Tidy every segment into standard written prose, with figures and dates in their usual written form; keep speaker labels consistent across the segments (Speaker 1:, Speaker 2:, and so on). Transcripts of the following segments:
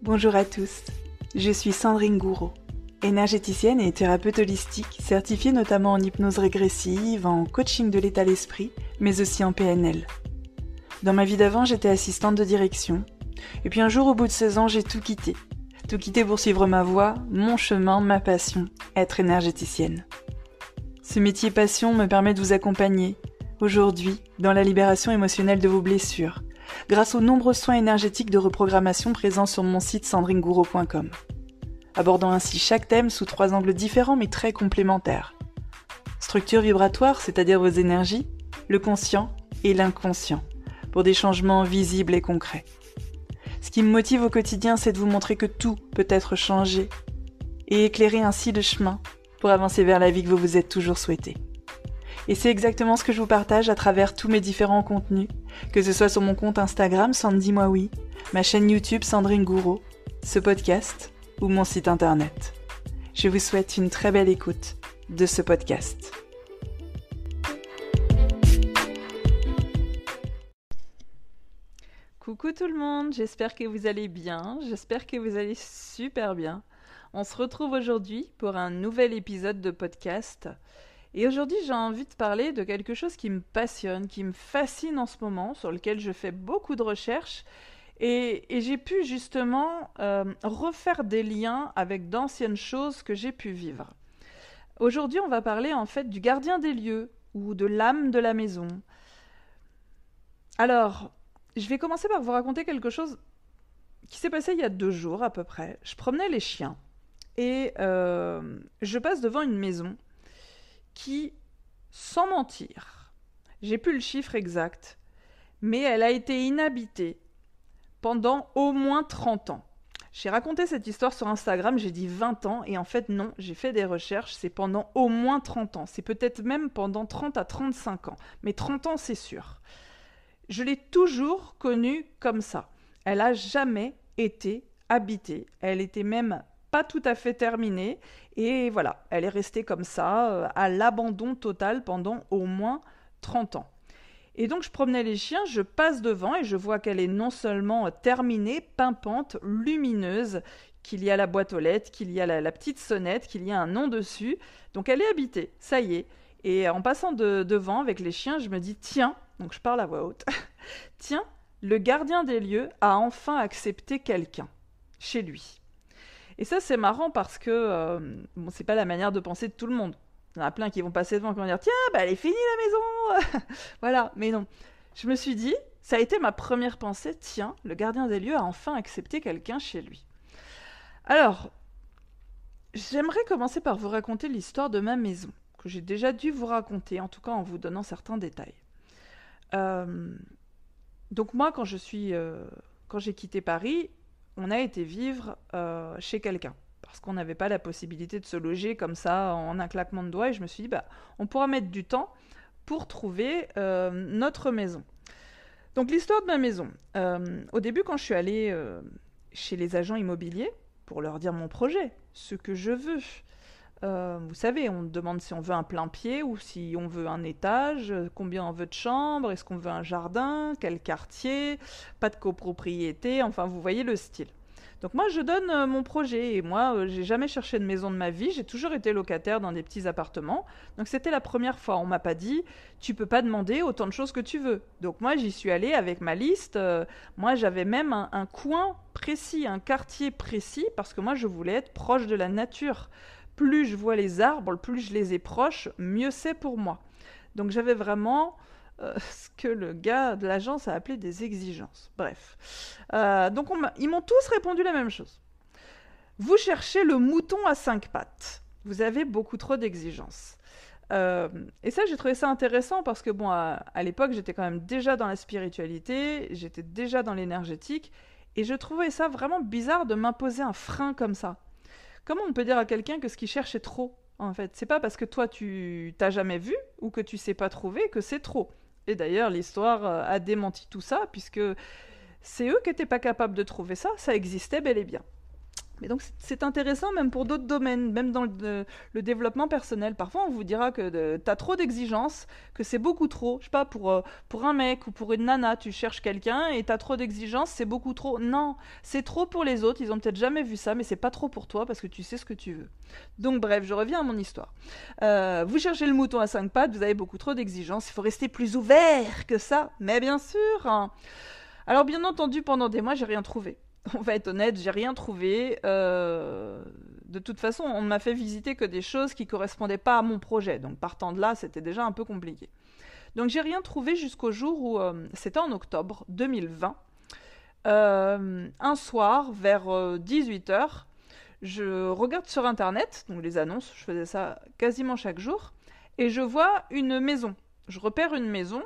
Speaker 1: Bonjour à tous, je suis Sandrine Gouraud, énergéticienne et thérapeute holistique, certifiée notamment en hypnose régressive, en coaching de l'état d'esprit, mais aussi en PNL. Dans ma vie d'avant, j'étais assistante de direction, et puis un jour, au bout de 16 ans, j'ai tout quitté. Tout quitté pour suivre ma voie, mon chemin, ma passion, être énergéticienne. Ce métier passion me permet de vous accompagner, aujourd'hui, dans la libération émotionnelle de vos blessures, grâce aux nombreux soins énergétiques de reprogrammation présents sur mon site sandrinegouraud.com, abordant ainsi chaque thème sous 3 angles différents mais très complémentaires. Structure vibratoire, c'est-à-dire vos énergies, le conscient et l'inconscient, pour des changements visibles et concrets. Ce qui me motive au quotidien, c'est de vous montrer que tout peut être changé et éclairer ainsi le chemin pour avancer vers la vie que vous vous êtes toujours souhaité. Et c'est exactement ce que je vous partage à travers tous mes différents contenus, que ce soit sur mon compte Instagram Sandy Moi Oui, ma chaîne YouTube Sandrine Gouraud, ce podcast ou mon site internet. Je vous souhaite une très belle écoute de ce podcast. Coucou tout le monde, j'espère que vous allez bien, j'espère que vous allez super bien. On se retrouve aujourd'hui pour un nouvel épisode de podcast. Et aujourd'hui, j'ai envie de parler de quelque chose qui me passionne, qui me fascine en ce moment, sur lequel je fais beaucoup de recherches. Et j'ai pu justement refaire des liens avec d'anciennes choses que j'ai pu vivre. Aujourd'hui, on va parler en fait du gardien des lieux ou de l'âme de la maison. Alors, je vais commencer par vous raconter quelque chose qui s'est passé il y a 2 jours à peu près. Je promenais les chiens et je passe devant une maison qui, sans mentir, j'ai plus le chiffre exact, mais elle a été inhabitée pendant au moins 30 ans. J'ai raconté cette histoire sur Instagram, j'ai dit 20 ans, et en fait non, j'ai fait des recherches, c'est pendant au moins 30 ans. C'est peut-être même pendant 30 à 35 ans, mais 30 ans c'est sûr. Je l'ai toujours connue comme ça. Elle n'a jamais été habitée, elle était même pas tout à fait terminée, et voilà, elle est restée comme ça, à l'abandon total pendant au moins 30 ans. Et donc je promenais les chiens, je passe devant et je vois qu'elle est non seulement terminée, pimpante, lumineuse, qu'il y a la boîte aux lettres, qu'il y a la petite sonnette, qu'il y a un nom dessus, donc elle est habitée, ça y est. Et en passant devant avec les chiens, je me dis, tiens, donc je parle à voix haute, tiens, le gardien des lieux a enfin accepté quelqu'un, chez lui. Et ça, c'est marrant parce que bon, c'est pas la manière de penser de tout le monde. Il y en a plein qui vont passer devant et qui vont dire « Tiens, bah, elle est finie la maison !» Voilà, mais non. Je me suis dit, ça a été ma première pensée, tiens, le gardien des lieux a enfin accepté quelqu'un chez lui. Alors, j'aimerais commencer par vous raconter l'histoire de ma maison, que j'ai déjà dû vous raconter, en tout cas en vous donnant certains détails. Donc moi, quand j'ai quitté Paris, on a été vivre chez quelqu'un, parce qu'on n'avait pas la possibilité de se loger comme ça en un claquement de doigts, et je me suis dit, on pourra mettre du temps pour trouver notre maison. Donc l'histoire de ma maison. Au début, quand je suis allée chez les agents immobiliers, pour leur dire mon projet, ce que je veux, vous savez, on demande si on veut un plein pied ou si on veut un étage, combien on veut de chambres, est-ce qu'on veut un jardin, quel quartier, pas de copropriété, enfin vous voyez le style. Donc moi je donne mon projet et moi j'ai jamais cherché de maison de ma vie, j'ai toujours été locataire dans des petits appartements. Donc c'était la première fois, on m'a pas dit tu peux pas demander autant de choses que tu veux. Donc moi j'y suis allée avec ma liste, moi j'avais même un coin précis, un quartier précis parce que moi je voulais être proche de la nature. Plus je vois les arbres, plus je les ai proches, mieux c'est pour moi. Donc j'avais vraiment ce que le gars de l'agence a appelé des exigences. Bref. Donc ils m'ont tous répondu la même chose. Vous cherchez le mouton à 5 pattes. Vous avez beaucoup trop d'exigences. Et ça, j'ai trouvé ça intéressant parce que bon, à l'époque, j'étais quand même déjà dans la spiritualité, j'étais déjà dans l'énergétique, et je trouvais ça vraiment bizarre de m'imposer un frein comme ça. Comment on peut dire à quelqu'un que ce qu'il cherche est trop, en fait? C'est pas parce que toi, tu t'as jamais vu ou que tu sais pas trouver que c'est trop. Et d'ailleurs, l'histoire a démenti tout ça, puisque c'est eux qui n'étaient pas capables de trouver ça, ça existait bel et bien. Mais donc c'est intéressant même pour d'autres domaines, même dans le développement personnel. Parfois on vous dira que t'as trop d'exigences, que c'est beaucoup trop. Je sais pas, pour un mec ou pour une nana, tu cherches quelqu'un et t'as trop d'exigences, c'est beaucoup trop. Non, c'est trop pour les autres, ils ont peut-être jamais vu ça, mais c'est pas trop pour toi parce que tu sais ce que tu veux. Donc bref, je reviens à mon histoire. Vous cherchez le mouton à 5 pattes, vous avez beaucoup trop d'exigences, il faut rester plus ouvert que ça. Mais bien sûr, hein. Alors bien entendu, pendant des mois, j'ai rien trouvé. On va être honnête, j'ai rien trouvé. De toute façon, on ne m'a fait visiter que des choses qui correspondaient pas à mon projet. Donc partant de là, c'était déjà un peu compliqué. Donc j'ai rien trouvé jusqu'au jour où, c'était en octobre 2020, un soir vers 18 h, je regarde sur internet, donc les annonces, je faisais ça quasiment chaque jour, et je vois une maison. Je repère une maison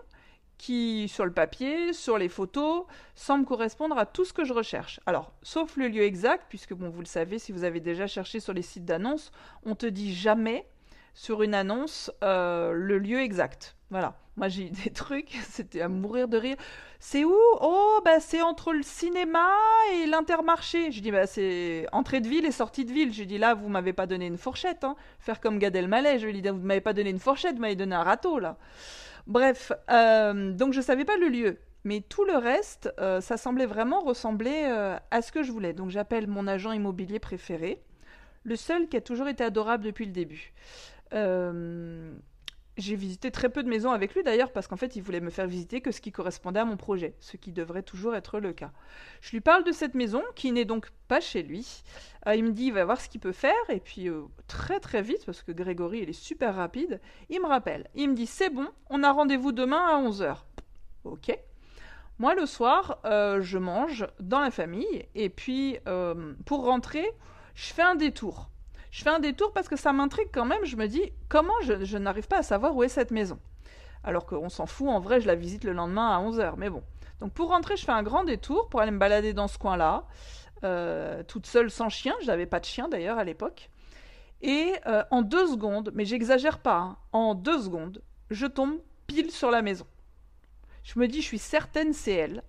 Speaker 1: qui, sur le papier, sur les photos, semble correspondre à tout ce que je recherche. Alors, sauf le lieu exact, puisque bon, vous le savez, si vous avez déjà cherché sur les sites d'annonces, on te dit jamais sur une annonce le lieu exact. Voilà. Moi, j'ai eu des trucs, c'était à mourir de rire. C'est où? Oh, bah c'est entre le cinéma et l'Intermarché. Je dis, bah c'est entrée de ville et sortie de ville. Je dis, là, vous m'avez pas donné une fourchette, hein. Faire comme Gad Elmaleh, je lui dis, vous m'avez pas donné une fourchette, vous m'avez donné un râteau, là. Bref, donc je savais pas le lieu. Mais tout le reste, ça semblait vraiment ressembler à ce que je voulais. Donc j'appelle mon agent immobilier préféré, le seul qui a toujours été adorable depuis le début. Euh, j'ai visité très peu de maisons avec lui d'ailleurs parce qu'en fait il voulait me faire visiter que ce qui correspondait à mon projet, ce qui devrait toujours être le cas. Je lui parle de cette maison qui n'est donc pas chez lui. Il me dit il va voir ce qu'il peut faire et puis très très vite parce que Grégory il est super rapide, il me rappelle. Il me dit c'est bon, on a rendez-vous demain à 11 h. Ok. Moi le soir je mange dans la famille et puis pour rentrer je fais un détour. Je fais un détour parce que ça m'intrigue quand même. Je me dis, comment je n'arrive pas à savoir où est cette maison? Alors qu'on s'en fout, en vrai, je la visite le lendemain à 11 h. Mais bon. Donc pour rentrer, je fais un grand détour pour aller me balader dans ce coin-là. Toute seule, sans chien. Je n'avais pas de chien d'ailleurs à l'époque. Et en 2 secondes, mais j'exagère pas, hein, en 2 secondes, je tombe pile sur la maison. Je me dis, je suis certaine, c'est elle.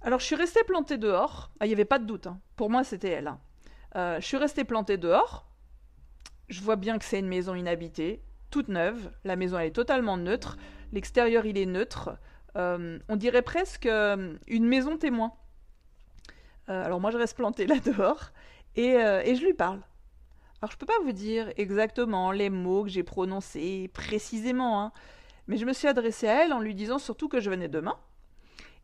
Speaker 1: Alors je suis restée plantée dehors. Ah, il n'y avait pas de doute, hein. Pour moi, c'était elle, hein. Je suis restée plantée dehors. Je vois bien que c'est une maison inhabitée, toute neuve. La maison elle est totalement neutre. L'extérieur il est neutre. On dirait presque une maison témoin. Alors moi je reste plantée là dehors et je lui parle. Alors je peux pas vous dire exactement les mots que j'ai prononcés précisément, hein, mais je me suis adressée à elle en lui disant surtout que je venais demain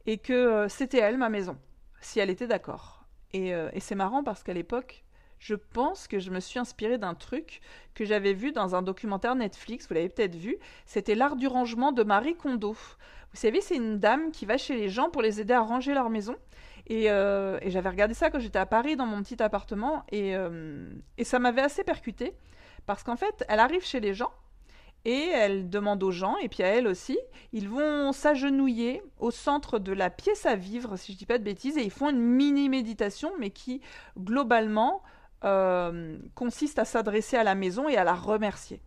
Speaker 1: et que c'était elle ma maison, si elle était d'accord. Et c'est marrant parce qu'à l'époque, je pense que je me suis inspirée d'un truc que j'avais vu dans un documentaire Netflix, vous l'avez peut-être vu, c'était L'art du rangement de Marie Kondo. Vous savez, c'est une dame qui va chez les gens pour les aider à ranger leur maison. Et j'avais regardé ça quand j'étais à Paris dans mon petit appartement et ça m'avait assez percuté parce qu'en fait, elle arrive chez les gens et elle demande aux gens, et puis à elle aussi, ils vont s'agenouiller au centre de la pièce à vivre, si je dis pas de bêtises, et ils font une mini-méditation, mais qui, globalement, consiste à s'adresser à la maison et à la remercier.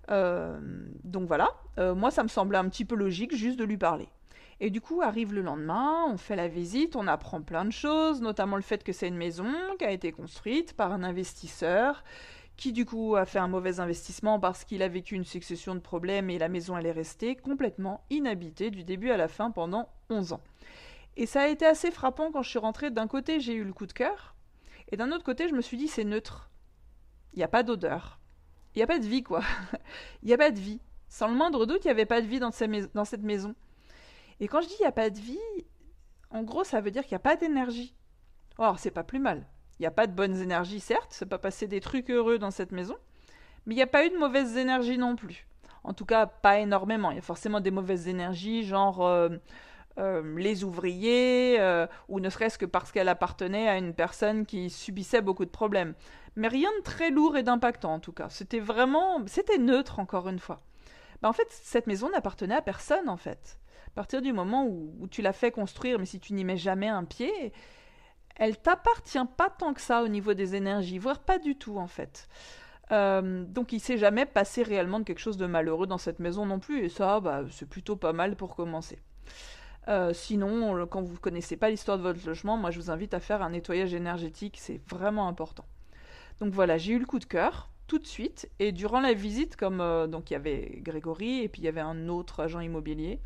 Speaker 1: Donc voilà, moi ça me semblait un petit peu logique juste de lui parler. Et du coup, arrive le lendemain, on fait la visite, on apprend plein de choses, notamment le fait que c'est une maison qui a été construite par un investisseur, qui du coup a fait un mauvais investissement parce qu'il a vécu une succession de problèmes et la maison elle est restée complètement inhabitée du début à la fin pendant 11 ans. Et ça a été assez frappant quand je suis rentrée. D'un côté, j'ai eu le coup de cœur, et d'un autre côté, je me suis dit c'est neutre. Il n'y a pas d'odeur. Il n'y a pas de vie, quoi. Il n'y a pas de vie. Sans le moindre doute, il n'y avait pas de vie dans cette maison. Et quand je dis il n'y a pas de vie, en gros, ça veut dire qu'il n'y a pas d'énergie. Alors, c'est pas plus mal. Il n'y a pas de bonnes énergies, certes, c'est pas passé des trucs heureux dans cette maison, mais il n'y a pas eu de mauvaises énergies non plus. En tout cas, pas énormément. Il y a forcément des mauvaises énergies, genre les ouvriers, ou ne serait-ce que parce qu'elle appartenait à une personne qui subissait beaucoup de problèmes. Mais rien de très lourd et d'impactant, en tout cas. C'était neutre, encore une fois. Bah, en fait, cette maison n'appartenait à personne, en fait. À partir du moment où tu l'as fait construire, mais si tu n'y mets jamais un pied, elle t'appartient pas tant que ça au niveau des énergies, voire pas du tout, en fait. Donc il s'est jamais passé réellement de quelque chose de malheureux dans cette maison non plus, et ça, bah, c'est plutôt pas mal pour commencer. Sinon, quand vous ne connaissez pas l'histoire de votre logement, moi je vous invite à faire un nettoyage énergétique, c'est vraiment important. Donc voilà, j'ai eu le coup de cœur tout de suite, et durant la visite, comme donc il y avait Grégory et puis il y avait un autre agent immobilier,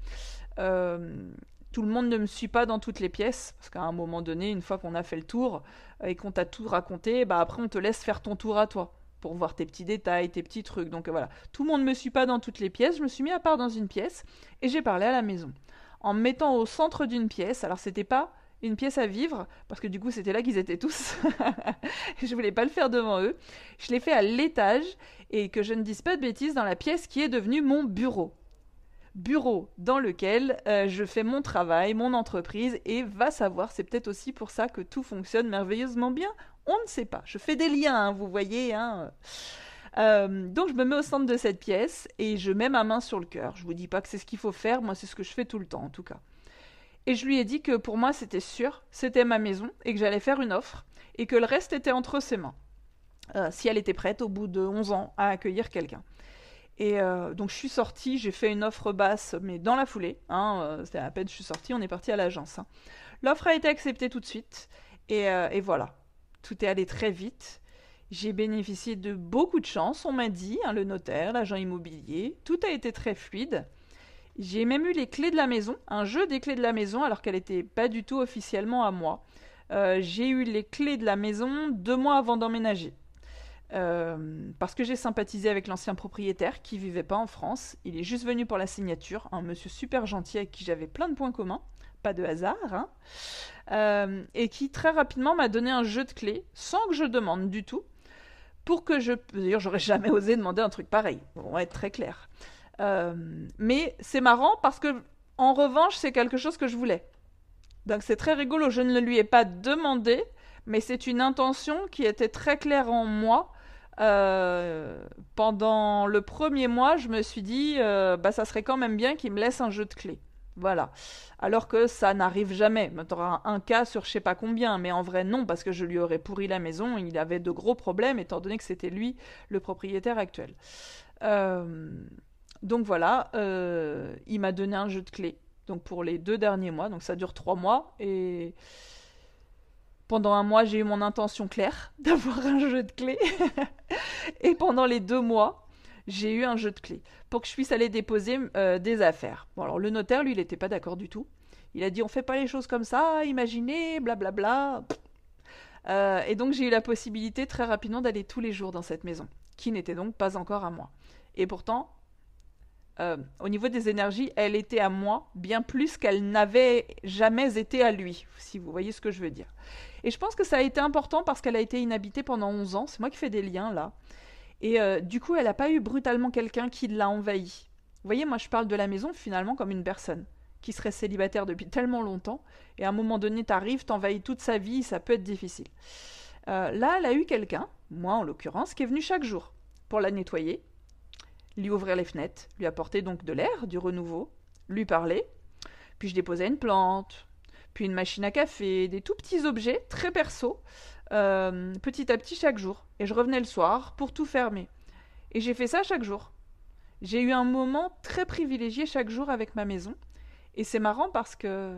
Speaker 1: euh, tout le monde ne me suit pas dans toutes les pièces, parce qu'à un moment donné, une fois qu'on a fait le tour et qu'on t'a tout raconté, bah après on te laisse faire ton tour à toi pour voir tes petits détails, tes petits trucs. Donc voilà, tout le monde ne me suit pas dans toutes les pièces. Je me suis mis à part dans une pièce et j'ai parlé à la maison en me mettant au centre d'une pièce. Alors c'était pas une pièce à vivre, parce que du coup c'était là qu'ils étaient tous. Je voulais pas le faire devant eux. Je l'ai fait à l'étage, et que je ne dise pas de bêtises, dans la pièce qui est devenue mon bureau. Bureau dans lequel je fais mon travail, mon entreprise, et va savoir, c'est peut-être aussi pour ça que tout fonctionne merveilleusement bien. On ne sait pas. Je fais des liens, hein, vous voyez. Hein. Donc je me mets au centre de cette pièce et je mets ma main sur le cœur. Je vous dis pas que c'est ce qu'il faut faire, moi c'est ce que je fais tout le temps en tout cas. Et je lui ai dit que pour moi c'était sûr, c'était ma maison et que j'allais faire une offre et que le reste était entre ses mains. Si elle était prête au bout de 11 ans à accueillir quelqu'un. Et donc je suis sortie, j'ai fait une offre basse, mais dans la foulée. Hein, c'était à peine je suis sortie, on est parti à l'agence. Hein. L'offre a été acceptée tout de suite. Et voilà, tout est allé très vite. J'ai bénéficié de beaucoup de chance, on m'a dit, hein, le notaire, l'agent immobilier. Tout a été très fluide. J'ai même eu les clés de la maison, un jeu des clés de la maison, alors qu'elle n'était pas du tout officiellement à moi. J'ai eu les clés de la maison 2 mois avant d'emménager. Parce que j'ai sympathisé avec l'ancien propriétaire qui vivait pas en France. Il est juste venu pour la signature, un monsieur super gentil avec qui j'avais plein de points communs, pas de hasard, hein. Et qui très rapidement m'a donné un jeu de clés sans que je demande du tout, pour que je... D'ailleurs, j'aurais jamais osé demander un truc pareil, on va être très clair. Mais c'est marrant parce que, en revanche, c'est quelque chose que je voulais. Donc c'est très rigolo, je ne le lui ai pas demandé, mais c'est une intention qui était très claire en moi. Pendant le premier mois, je me suis dit, bah, ça serait quand même bien qu'il me laisse un jeu de clés. Voilà. Alors que ça n'arrive jamais. Tu auras un cas sur je sais pas combien, mais en vrai non, parce que je lui aurais pourri la maison. Il avait de gros problèmes, étant donné que c'était lui le propriétaire actuel. Euh, donc voilà, il m'a donné un jeu de clés. Donc pour les 2 derniers mois, donc ça dure 3 mois, et pendant un mois j'ai eu mon intention claire d'avoir un jeu de clés. Et pendant les 2 mois, j'ai eu un jeu de clés pour que je puisse aller déposer des affaires. Bon, alors le notaire, lui, il n'était pas d'accord du tout. Il a dit on fait pas les choses comme ça, imaginez, blablabla. Et donc j'ai eu la possibilité très rapidement d'aller tous les jours dans cette maison, qui n'était donc pas encore à moi. Et pourtant, au niveau des énergies, elle était à moi bien plus qu'elle n'avait jamais été à lui, si vous voyez ce que je veux dire. Et je pense que ça a été important parce qu'elle a été inhabitée pendant 11 ans. C'est moi qui fais des liens là. Et du coup, elle n'a pas eu brutalement quelqu'un qui l'a envahie. Vous voyez, moi je parle de la maison finalement comme une personne qui serait célibataire depuis tellement longtemps, et à un moment donné, t'arrives, t'envahis toute sa vie, ça peut être difficile. Là, elle a eu quelqu'un, moi en l'occurrence, qui est venu chaque jour pour la nettoyer, lui ouvrir les fenêtres, lui apporter donc de l'air, du renouveau, lui parler, puis je déposais une plante, puis une machine à café, des tout petits objets très perso, petit à petit chaque jour. Et je revenais le soir pour tout fermer. Et j'ai fait ça chaque jour. J'ai eu un moment très privilégié chaque jour avec ma maison. Et c'est marrant parce que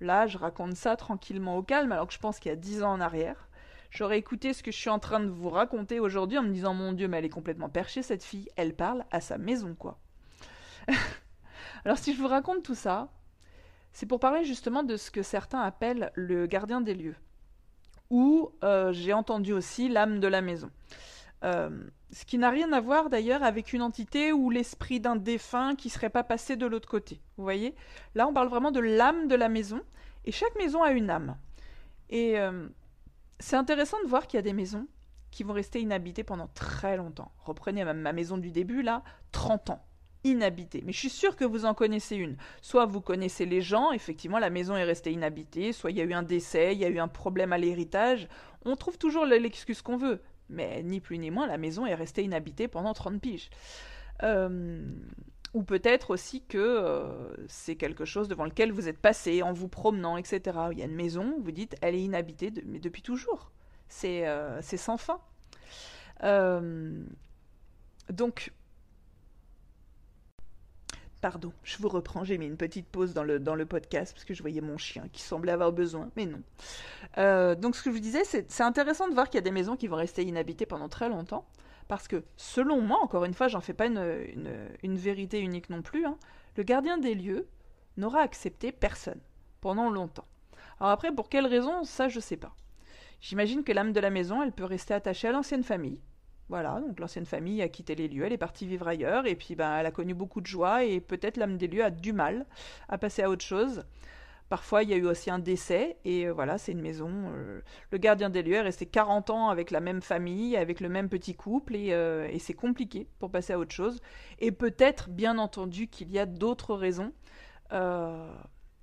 Speaker 1: là, je raconte ça tranquillement au calme, alors que je pense qu'il y a 10 ans en arrière. J'aurais écouté ce que je suis en train de vous raconter aujourd'hui en me disant mon Dieu, mais elle est complètement perchée cette fille, elle parle à sa maison quoi. Alors si je vous raconte tout ça, c'est pour parler justement de ce que certains appellent le gardien des lieux, ou j'ai entendu aussi l'âme de la maison. Ce qui n'a rien à voir d'ailleurs avec une entité ou l'esprit d'un défunt qui serait pas passé de l'autre côté. Vous voyez? Là, on parle vraiment de l'âme de la maison, et chaque maison a une âme. Et c'est intéressant de voir qu'il y a des maisons qui vont rester inhabitées pendant très longtemps. Reprenez ma maison du début, là, 30 ans, inhabitée. Mais je suis sûre que vous en connaissez une. Soit vous connaissez les gens, effectivement, la maison est restée inhabitée, soit il y a eu un décès, il y a eu un problème à l'héritage. On trouve toujours l'excuse qu'on veut. Mais ni plus ni moins, la maison est restée inhabitée pendant 30 piges. Ou peut-être aussi que c'est quelque chose devant lequel vous êtes passé en vous promenant, etc. Il y a une maison, vous dites, elle est inhabitée mais depuis toujours. C'est sans fin. Donc, Pardon, je vous reprends, j'ai mis une petite pause dans le podcast parce que je voyais mon chien qui semblait avoir besoin, mais non. Donc ce que je vous disais, c'est intéressant de voir qu'il y a des maisons qui vont rester inhabitées pendant très longtemps, parce que selon moi, encore une fois, j'en fais pas une vérité unique non plus, hein, le gardien des lieux n'aura accepté personne pendant longtemps. Alors après, pour quelle raison, ça je sais pas. J'imagine que l'âme de la maison, elle peut rester attachée à l'ancienne famille. Voilà, donc l'ancienne famille a quitté les lieux, elle est partie vivre ailleurs, et puis ben, elle a connu beaucoup de joie, et peut-être l'âme des lieux a du mal à passer à autre chose. Parfois, il y a eu aussi un décès, et voilà, c'est une maison. Le gardien des lieux est resté 40 ans avec la même famille, avec le même petit couple, et c'est compliqué pour passer à autre chose. Et peut-être, bien entendu, qu'il y a d'autres raisons euh,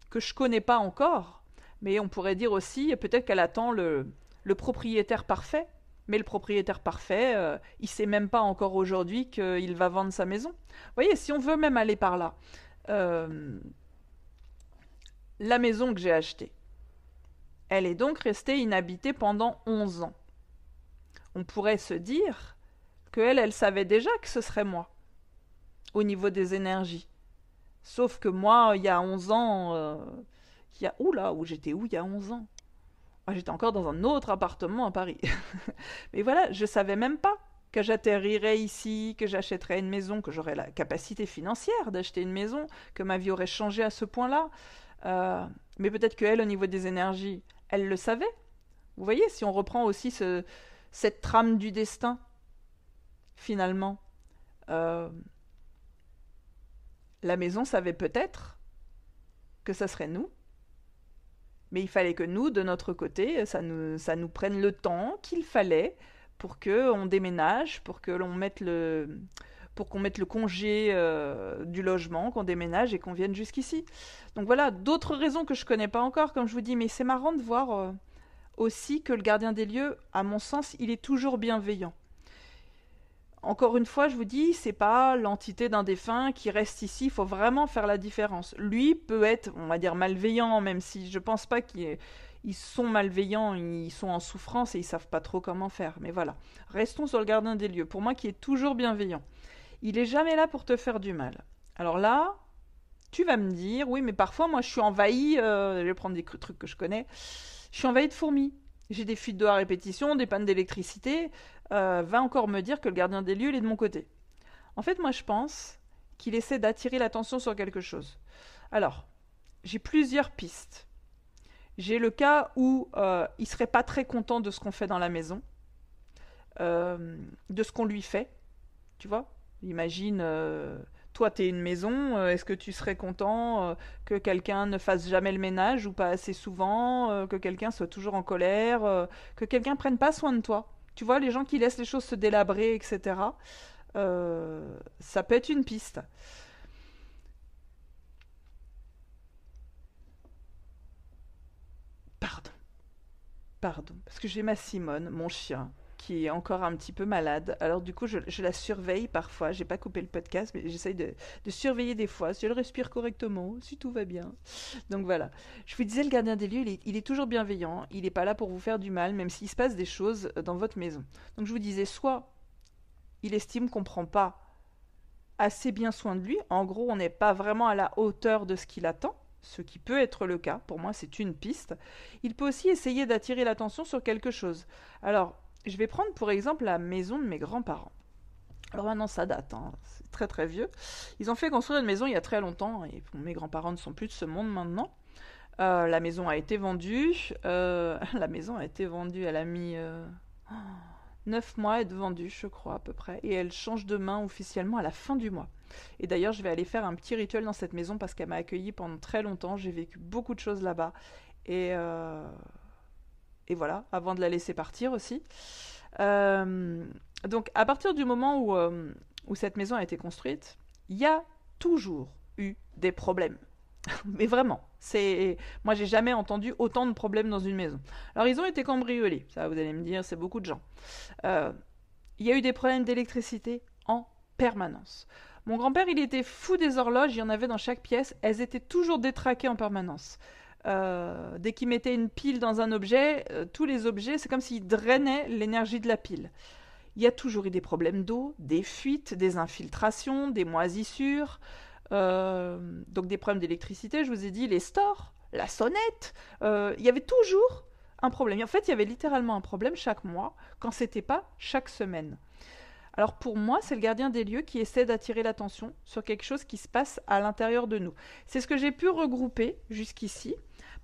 Speaker 1: que je connais pas encore, mais on pourrait dire aussi, peut-être qu'elle attend le propriétaire parfait. Mais le propriétaire parfait, il sait même pas encore aujourd'hui qu'il va vendre sa maison. Vous voyez, si on veut même aller par là, euh, la maison que j'ai achetée, elle est donc restée inhabitée pendant 11 ans. On pourrait se dire qu'elle, elle savait déjà que ce serait moi, au niveau des énergies. Sauf que moi, il y a 11 ans, Oula, où j'étais où il y a 11 ans? Ah, j'étais encore dans un autre appartement à Paris. Mais voilà, je savais même pas que j'atterrirais ici, que j'achèterais une maison, que j'aurais la capacité financière d'acheter une maison, que ma vie aurait changé à ce point-là. Mais peut-être qu'elle, au niveau des énergies, elle le savait. Vous voyez, si on reprend aussi cette trame du destin, finalement, euh, la maison savait peut-être que ça serait nous, mais il fallait que nous, de notre côté, ça nous prenne le temps qu'il fallait pour qu'on déménage, pour qu'on mette le congé du logement, qu'on déménage et qu'on vienne jusqu'ici. Donc voilà, d'autres raisons que je connais pas encore, comme je vous dis, mais c'est marrant de voir aussi que le gardien des lieux, à mon sens, il est toujours bienveillant. Encore une fois, je vous dis, c'est pas l'entité d'un défunt qui reste ici, il faut vraiment faire la différence. Lui peut être, on va dire, malveillant, même si je pense pas qu'ils sont malveillants, ils sont en souffrance et ils savent pas trop comment faire. Mais voilà, restons sur le gardien des lieux, pour moi qui est toujours bienveillant. Il est jamais là pour te faire du mal. Alors là, tu vas me dire, oui, mais parfois moi je suis envahi, je vais prendre des trucs que je connais, je suis envahi de fourmis. J'ai des fuites d'eau à répétition, des pannes d'électricité. Va encore me dire que le gardien des lieux, il est de mon côté. En fait, moi, je pense qu'il essaie d'attirer l'attention sur quelque chose. Alors, j'ai plusieurs pistes. J'ai le cas où il serait pas très content de ce qu'on fait dans la maison, de ce qu'on lui fait. Tu vois? Imagine, toi, t'es une maison, est-ce que tu serais content que quelqu'un ne fasse jamais le ménage ou pas assez souvent, que quelqu'un soit toujours en colère, que quelqu'un prenne pas soin de toi? Tu vois, les gens qui laissent les choses se délabrer, etc. Ça peut être une piste. Pardon, pardon, parce que j'ai ma Simone, mon chien, qui est encore un petit peu malade. Alors du coup, je la surveille parfois. J'ai pas coupé le podcast, mais j'essaye de surveiller des fois si elle respire correctement, si tout va bien. Donc voilà. Je vous disais, le gardien des lieux, il est toujours bienveillant. Il n'est pas là pour vous faire du mal, même s'il se passe des choses dans votre maison. Donc je vous disais, soit il estime qu'on prend pas assez bien soin de lui. En gros, on n'est pas vraiment à la hauteur de ce qu'il attend, ce qui peut être le cas. Pour moi, c'est une piste. Il peut aussi essayer d'attirer l'attention sur quelque chose. Alors, je vais prendre pour exemple la maison de mes grands-parents. Alors maintenant, ça date, hein, c'est très très vieux. Ils ont fait construire une maison il y a très longtemps, et bon, mes grands-parents ne sont plus de ce monde maintenant. La maison a été vendue. La maison a été vendue, elle a mis 9 mois à être vendue, je crois, à peu près. Et elle change de main officiellement à la fin du mois. Et d'ailleurs, je vais aller faire un petit rituel dans cette maison parce qu'elle m'a accueilli pendant très longtemps. J'ai vécu beaucoup de choses là-bas. Et, euh, et voilà, avant de la laisser partir aussi. Euh, donc, à partir du moment où cette maison a été construite, il y a toujours eu des problèmes. Mais vraiment, moi j'ai jamais entendu autant de problèmes dans une maison. Alors ils ont été cambriolés, ça vous allez me dire, c'est beaucoup de gens. Euh, il y a eu des problèmes d'électricité en permanence. Mon grand-père, il était fou des horloges, il y en avait dans chaque pièce, elles étaient toujours détraquées en permanence. Dès qu'il mettait une pile dans un objet, tous les objets, c'est comme s'ils drainaient l'énergie de la pile. Il y a toujours eu des problèmes d'eau, des fuites, des infiltrations, des moisissures. Donc des problèmes d'électricité, je vous ai dit, les stores, la sonnette. Il y avait toujours un problème. En fait, il y avait littéralement un problème chaque mois, quand c'était pas chaque semaine. Alors pour moi, c'est le gardien des lieux qui essaie d'attirer l'attention sur quelque chose qui se passe à l'intérieur de nous. C'est ce que j'ai pu regrouper jusqu'ici.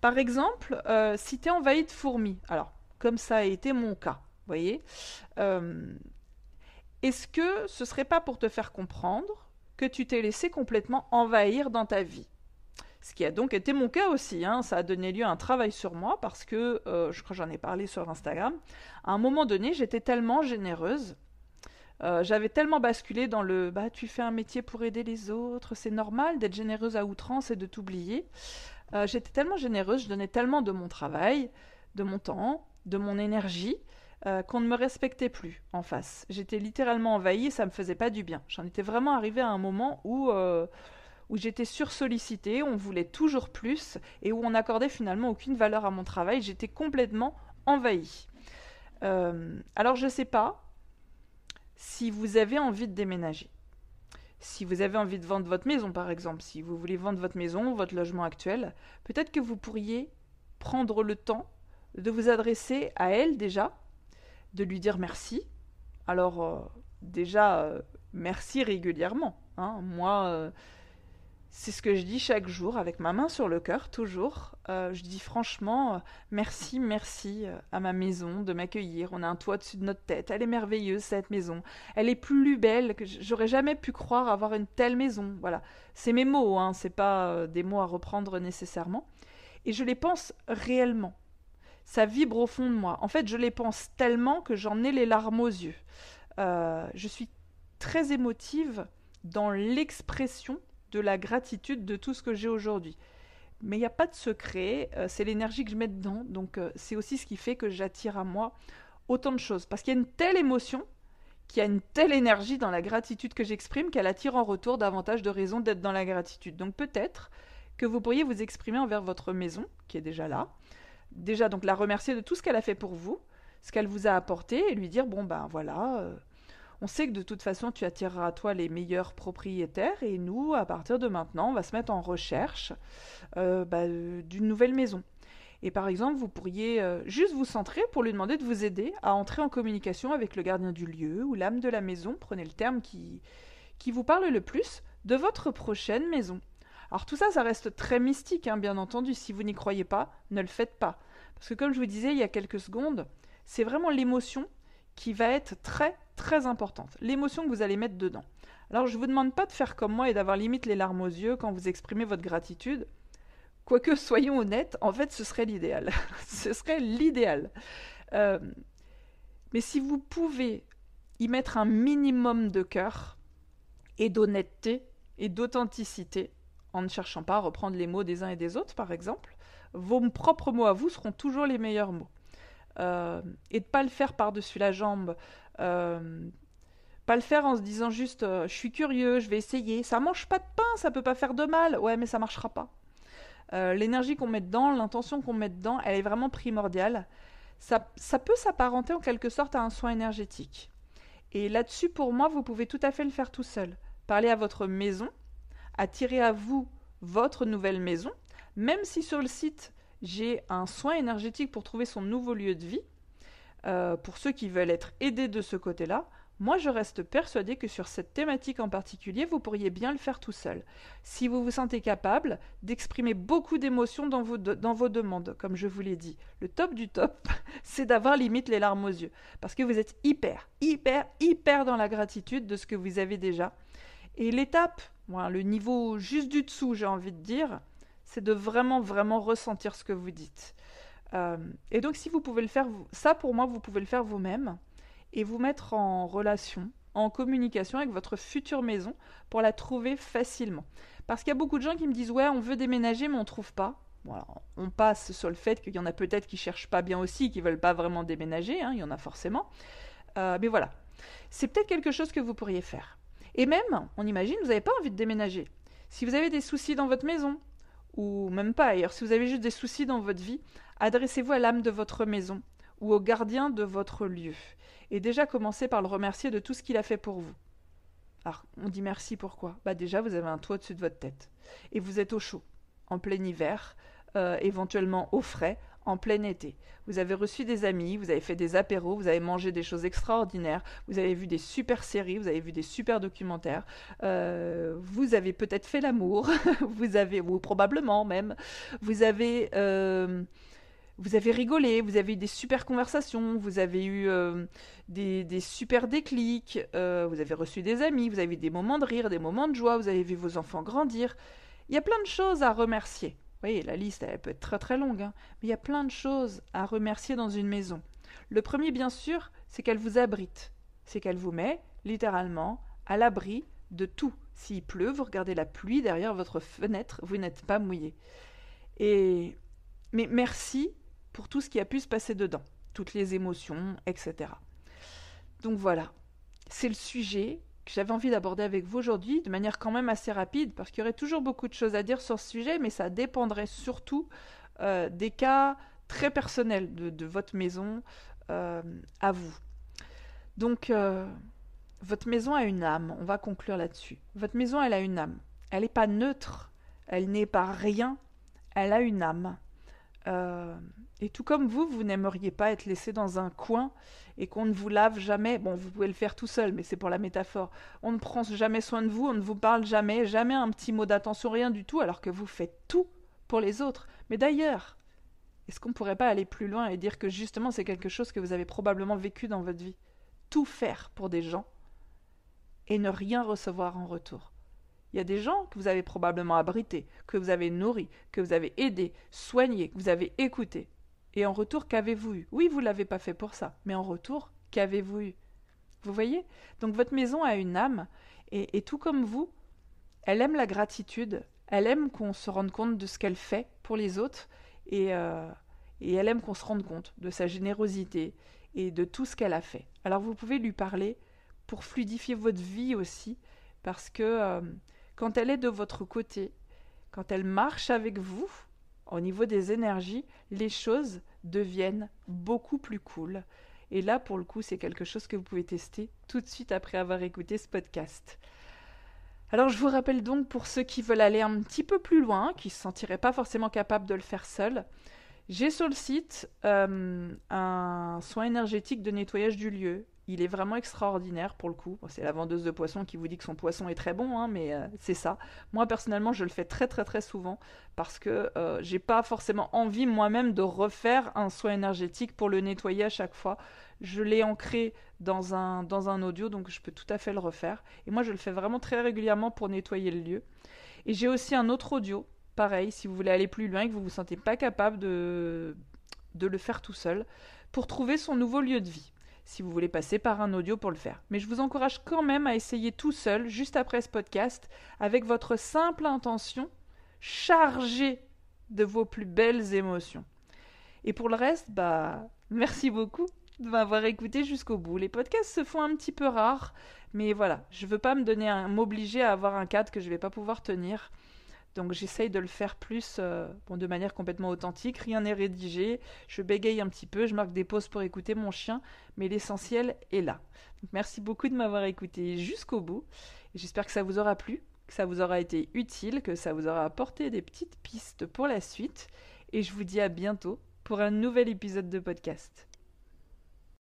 Speaker 1: Par exemple, si tu es envahi de fourmis, alors comme ça a été mon cas, vous voyez, euh, est-ce que ce serait pas pour te faire comprendre que tu t'es laissé complètement envahir dans ta vie? Ce qui a donc été mon cas aussi, hein. Ça a donné lieu à un travail sur moi parce que, je crois que j'en ai parlé sur Instagram, à un moment donné, j'étais tellement généreuse, j'avais tellement basculé dans le bah tu fais un métier pour aider les autres, c'est normal d'être généreuse à outrance et de t'oublier. J'étais tellement généreuse, je donnais tellement de mon travail, de mon temps, de mon énergie, qu'on ne me respectait plus en face. J'étais littéralement envahie et ça me faisait pas du bien. J'en étais vraiment arrivée à un moment où j'étais sursollicitée, on voulait toujours plus et où on n'accordait finalement aucune valeur à mon travail. J'étais complètement envahie. Alors je sais pas si vous avez envie de déménager. Si vous avez envie de vendre votre maison, par exemple, si vous voulez vendre votre maison, votre logement actuel, peut-être que vous pourriez prendre le temps de vous adresser à elle déjà, de lui dire merci. Alors, déjà, merci régulièrement, hein. Moi, c'est ce que je dis chaque jour, avec ma main sur le cœur, toujours. Je dis franchement, merci, merci à ma maison de m'accueillir. On a un toit au-dessus de notre tête. Elle est merveilleuse, cette maison. Elle est plus belle que j'aurais jamais pu croire avoir une telle maison. Voilà. C'est mes mots, hein, c'est pas des mots à reprendre nécessairement. Et je les pense réellement. Ça vibre au fond de moi. En fait, je les pense tellement que j'en ai les larmes aux yeux. Je suis très émotive dans l'expression de la gratitude de tout ce que j'ai aujourd'hui. Mais il n'y a pas de secret, c'est l'énergie que je mets dedans, donc c'est aussi ce qui fait que j'attire à moi autant de choses. Parce qu'il y a une telle émotion, qu'il y a une telle énergie dans la gratitude que j'exprime, qu'elle attire en retour davantage de raisons d'être dans la gratitude. Donc peut-être que vous pourriez vous exprimer envers votre maison, qui est déjà là, déjà donc la remercier de tout ce qu'elle a fait pour vous, ce qu'elle vous a apporté, et lui dire, bon ben voilà, on sait que de toute façon, tu attireras à toi les meilleurs propriétaires et nous, à partir de maintenant, on va se mettre en recherche d'une nouvelle maison. Et par exemple, vous pourriez juste vous centrer pour lui demander de vous aider à entrer en communication avec le gardien du lieu ou l'âme de la maison, prenez le terme qui vous parle le plus, de votre prochaine maison. Alors tout ça, ça reste très mystique, hein, bien entendu. Si vous n'y croyez pas, ne le faites pas. Parce que comme je vous disais il y a quelques secondes, c'est vraiment l'émotion qui va être très très importante. L'émotion que vous allez mettre dedans. Alors je ne vous demande pas de faire comme moi et d'avoir limite les larmes aux yeux quand vous exprimez votre gratitude. Quoique, soyons honnêtes, en fait ce serait l'idéal. Ce serait l'idéal. Euh, mais si vous pouvez y mettre un minimum de cœur et d'honnêteté et d'authenticité, en ne cherchant pas à reprendre les mots des uns et des autres par exemple, vos propres mots à vous seront toujours les meilleurs mots. Et de pas le faire par-dessus la jambe, pas le faire en se disant juste je suis curieux, je vais essayer, ça mange pas de pain, ça peut pas faire de mal, ouais mais ça marchera pas. L'énergie qu'on met dedans, l'intention qu'on met dedans, elle est vraiment primordiale. Ça peut s'apparenter en quelque sorte à un soin énergétique. Et là-dessus, pour moi, vous pouvez tout à fait le faire tout seul. Parler à votre maison, attirer à vous votre nouvelle maison, même si sur le site j'ai un soin énergétique pour trouver son nouveau lieu de vie, pour ceux qui veulent être aidés de ce côté-là, moi je reste persuadée que sur cette thématique en particulier, vous pourriez bien le faire tout seul. Si vous vous sentez capable d'exprimer beaucoup d'émotions dans vos demandes, comme je vous l'ai dit, le top du top, c'est d'avoir limite les larmes aux yeux. Parce que vous êtes hyper dans la gratitude de ce que vous avez déjà. Et l'étape, le niveau juste du dessous, j'ai envie de dire, c'est de vraiment ressentir ce que vous dites. Et donc si vous pouvez le faire, ça pour moi vous pouvez le faire vous-même et vous mettre en relation, en communication avec votre future maison pour la trouver facilement. Parce qu'il y a beaucoup de gens qui me disent ouais on veut déménager mais on trouve pas. Voilà, on passe sur le fait qu'il y en a peut-être qui cherchent pas bien aussi, qui veulent pas vraiment déménager, hein, il y en a forcément. Mais voilà, c'est peut-être quelque chose que vous pourriez faire. Et même, on imagine, vous n'avez pas envie de déménager. Si vous avez des soucis dans votre maison, ou même pas ailleurs, si vous avez juste des soucis dans votre vie, adressez-vous à l'âme de votre maison ou au gardien de votre lieu. Et déjà commencez par le remercier de tout ce qu'il a fait pour vous. Alors, on dit merci pourquoi? Bah déjà, vous avez un toit au-dessus de votre tête. Et vous êtes au chaud, en plein hiver, éventuellement au frais, en plein été. Vous avez reçu des amis, vous avez fait des apéros, vous avez mangé des choses extraordinaires, vous avez vu des super séries, vous avez vu des super documentaires, vous avez peut-être fait l'amour, ou probablement même, vous avez, euh, vous avez rigolé, vous avez eu des super conversations, vous avez eu des super déclics, vous avez reçu des amis, vous avez eu des moments de rire, des moments de joie, vous avez vu vos enfants grandir. Il y a plein de choses à remercier. Vous voyez, la liste, elle peut être très très longue, hein, mais il y a plein de choses à remercier dans une maison. Le premier, bien sûr, c'est qu'elle vous abrite. C'est qu'elle vous met, littéralement, à l'abri de tout. S'il pleut, vous regardez la pluie derrière votre fenêtre, vous n'êtes pas mouillé. Et... Mais merci pour tout ce qui a pu se passer dedans, toutes les émotions, etc. Donc voilà, c'est le sujet que j'avais envie d'aborder avec vous aujourd'hui, de manière quand même assez rapide, parce qu'il y aurait toujours beaucoup de choses à dire sur ce sujet, mais ça dépendrait surtout des cas très personnels de votre maison à vous. Donc, votre maison a une âme, on va conclure là-dessus. Votre maison, elle a une âme. Elle n'est pas neutre, elle n'est pas rien, elle a une âme. Et tout comme vous n'aimeriez pas être laissé dans un coin et qu'on ne vous lave jamais. Bon, vous pouvez le faire tout seul, mais c'est pour la métaphore. On ne prend jamais soin de vous, on ne vous parle jamais, jamais un petit mot d'attention, rien du tout, alors que vous faites tout pour les autres. Mais d'ailleurs, est-ce qu'on ne pourrait pas aller plus loin et dire que justement c'est quelque chose que vous avez probablement vécu dans votre vie? Tout faire pour des gens et ne rien recevoir en retour. Il y a des gens que vous avez probablement abrités, que vous avez nourris, que vous avez aidés, soignés, que vous avez écoutés. Et en retour, qu'avez-vous eu? Oui, vous ne l'avez pas fait pour ça, mais en retour, qu'avez-vous eu? Vous voyez? Donc votre maison a une âme, et tout comme vous, elle aime la gratitude, elle aime qu'on se rende compte de ce qu'elle fait pour les autres, et elle aime qu'on se rende compte de sa générosité et de tout ce qu'elle a fait. Alors vous pouvez lui parler pour fluidifier votre vie aussi, parce que quand elle est de votre côté, quand elle marche avec vous, au niveau des énergies, les choses deviennent beaucoup plus cool. Et là, pour le coup, c'est quelque chose que vous pouvez tester tout de suite après avoir écouté ce podcast. Alors, je vous rappelle donc, pour ceux qui veulent aller un petit peu plus loin, qui ne se sentiraient pas forcément capables de le faire seuls, j'ai sur le site un soin énergétique de nettoyage du lieu. Il est vraiment extraordinaire pour le coup. Bon, c'est la vendeuse de poissons qui vous dit que son poisson est très bon, hein, mais c'est ça. Moi personnellement, je le fais très très très souvent parce que j'ai pas forcément envie moi-même de refaire un soin énergétique pour le nettoyer à chaque fois. Je l'ai ancré dans un audio, donc je peux tout à fait le refaire. Et moi, je le fais vraiment très régulièrement pour nettoyer le lieu. Et j'ai aussi un autre audio, pareil, si vous voulez aller plus loin et que vous ne vous sentez pas capable de le faire tout seul, pour trouver son nouveau lieu de vie, si vous voulez passer par un audio pour le faire. Mais je vous encourage quand même à essayer tout seul, juste après ce podcast, avec votre simple intention, chargée de vos plus belles émotions. Et pour le reste, merci beaucoup de m'avoir écouté jusqu'au bout. Les podcasts se font un petit peu rares, mais voilà, je ne veux pas m'obliger à avoir un cadre que je ne vais pas pouvoir tenir. Donc j'essaye de le faire plus de manière complètement authentique. Rien n'est rédigé. Je bégaye un petit peu, je marque des pauses pour écouter mon chien, mais l'essentiel est là. Donc, merci beaucoup de m'avoir écouté jusqu'au bout. Et j'espère que ça vous aura plu, que ça vous aura été utile, que ça vous aura apporté des petites pistes pour la suite. Et je vous dis à bientôt pour un nouvel épisode de podcast.